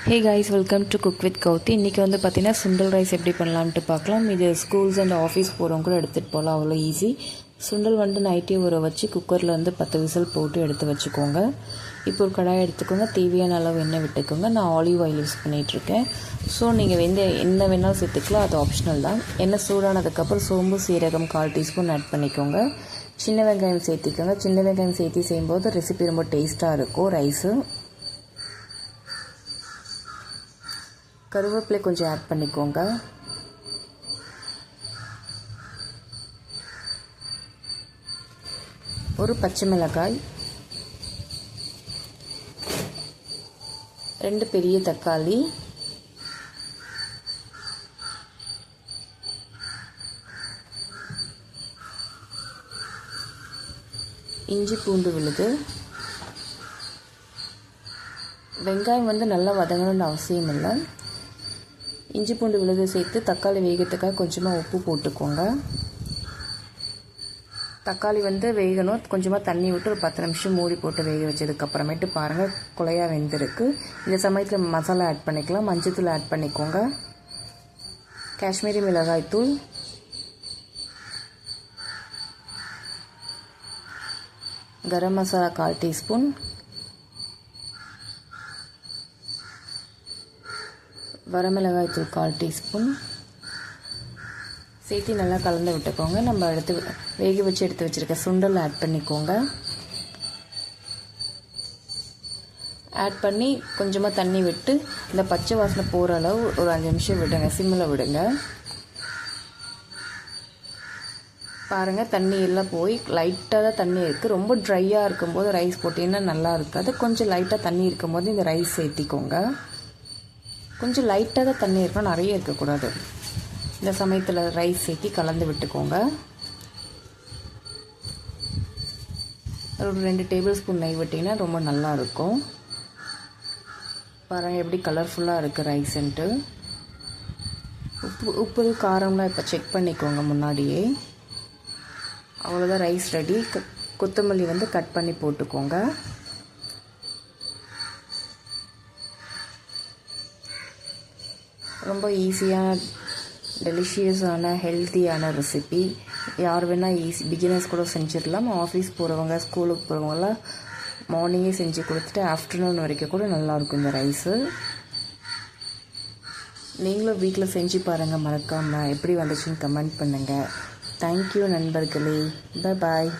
Hey guys, welcome to cook with Gowthi. இன்றைக்கி வந்து பார்த்திங்கன்னா சுண்டல் ரைஸ் எப்படி பண்ணலான்ட்டு பார்க்கலாம். இது ஸ்கூல்ஸ் அண்ட் ஆஃபீஸ் போகிறவங்க கூட எடுத்துகிட்டு போகலாம், அவ்வளோ ஈஸி. சுண்டல் வந்து நைட்டே ஊற வச்சு குக்கரில் வந்து 10 விசில் போட்டு எடுத்து வச்சுக்கோங்க. இப்போ ஒரு கடாய் எடுத்துக்கோங்க, தேவையான அளவு எண்ணெய் விட்டுக்கோங்க. நான் ஆலிவ் ஆயில் யூஸ் பண்ணிகிட்ருக்கேன். ஸோ நீங்கள் என்ன வேணாலும் சேர்த்துக்கலாம், அது ஆப்ஷனல் தான். எண்ணெய் சூடானதுக்கப்புறம் சோம்பு சீரகம் 1/4 டீஸ்பூன் ஆட் பண்ணிக்கோங்க. சின்ன வெங்காயம் சேர்த்திக்கோங்க. சின்ன வெங்காயம் சேர்த்து செய்யும்போது ரெசிபி ரொம்ப டேஸ்ட்டாக இருக்கும் ரைஸு. கருவேப்பிலை கொஞ்சம் ஆட் பண்ணிக்கோங்க. ஒரு பச்சை மிளகாய், 2 பெரிய தக்காளி, இஞ்சி பூண்டு விழுது. வெங்காயம் வந்து நல்லா வதங்கணும்னு அவசியம் இல்லை. இஞ்சி பூண்டு விழுது சேர்த்து தக்காளி வேகிறதுக்காக கொஞ்சமாக உப்பு போட்டுக்கோங்க. தக்காளி வந்து வேகணும், கொஞ்சமாக தண்ணி விட்டு ஒரு 10 நிமிஷம் மூடி போட்டு வேக வச்சதுக்கப்புறமேட்டு பாருங்கள் குழையாக வெந்திருக்கு. இந்த சமயத்தில் மசாலா ஆட் பண்ணிக்கலாம். மஞ்சத்தூள் ஆட் பண்ணிக்கோங்க. காஷ்மீரி மிளகாய் தூள், கரம் மசாலா 1/4 டீஸ்பூன், வரமிளகாய் தூள் 1/4 டீஸ்பூன் சேர்த்து நல்லா கலந்து விட்டுக்கோங்க. நம்ம வேக வச்சு எடுத்து வச்சுருக்க சுண்டல் ஆட் பண்ணிக்கோங்க. ஆட் பண்ணி கொஞ்சமாக தண்ணி விட்டு இந்த பச்சை வாசனை போகிற அளவு ஒரு 5 நிமிஷம் விடுங்க, சிம்மில் விடுங்க. பாருங்கள் தண்ணி எல்லாம் போய் லைட்டாக தான் தண்ணி இருக்குது. ரொம்ப ட்ரையாக இருக்கும்போது ரைஸ் போட்டிங்கன்னா நல்லா இருக்காது. கொஞ்சம் லைட்டாக தண்ணி இருக்கும்போது இந்த ரைஸ் சேர்த்திக்கோங்க. கொஞ்சம் லைட்டாக தான் தண்ணி இருக்கணும், நிறைய இருக்கக்கூடாது. இந்த சமயத்தில் ரைஸ் சேர்த்தி கலந்து விட்டுக்கோங்க. ஒரு 2 டேபிள் ஸ்பூன் நெய் விட்டிங்கன்னா ரொம்ப நல்லாயிருக்கும். பாருங்கள் எப்படி கலர்ஃபுல்லாக இருக்குது ரைஸுன்ட்டு. உப்பு காரம்லாம் இப்போ செக் பண்ணிக்கோங்க முன்னாடியே. அவ்வளோதான், ரைஸ் ரெடி. கொத்தமல்லி வந்து கட் பண்ணி போட்டுக்கோங்க. ரொம்ப ஈஸியாக டெலிஷியஸான ஹெல்த்தியான ரெசிபி. யார் வேணால் பிகினர்ஸ் கூட செஞ்சிடலாம். ஆஃபீஸ் போகிறவங்க, ஸ்கூலுக்கு போகிறவங்களாம் மார்னிங்கே செஞ்சு கொடுத்துட்டு ஆஃப்டர்நூன் வரைக்கும் கூட நல்லாயிருக்கும் இந்த ரைஸு. நீங்களும் வீட்டில் செஞ்சு பாருங்கள், மறக்காமல் எப்படி வந்துச்சுன்னு கமெண்ட் பண்ணுங்கள். தேங்க்யூ நண்பர்களே. பாய்.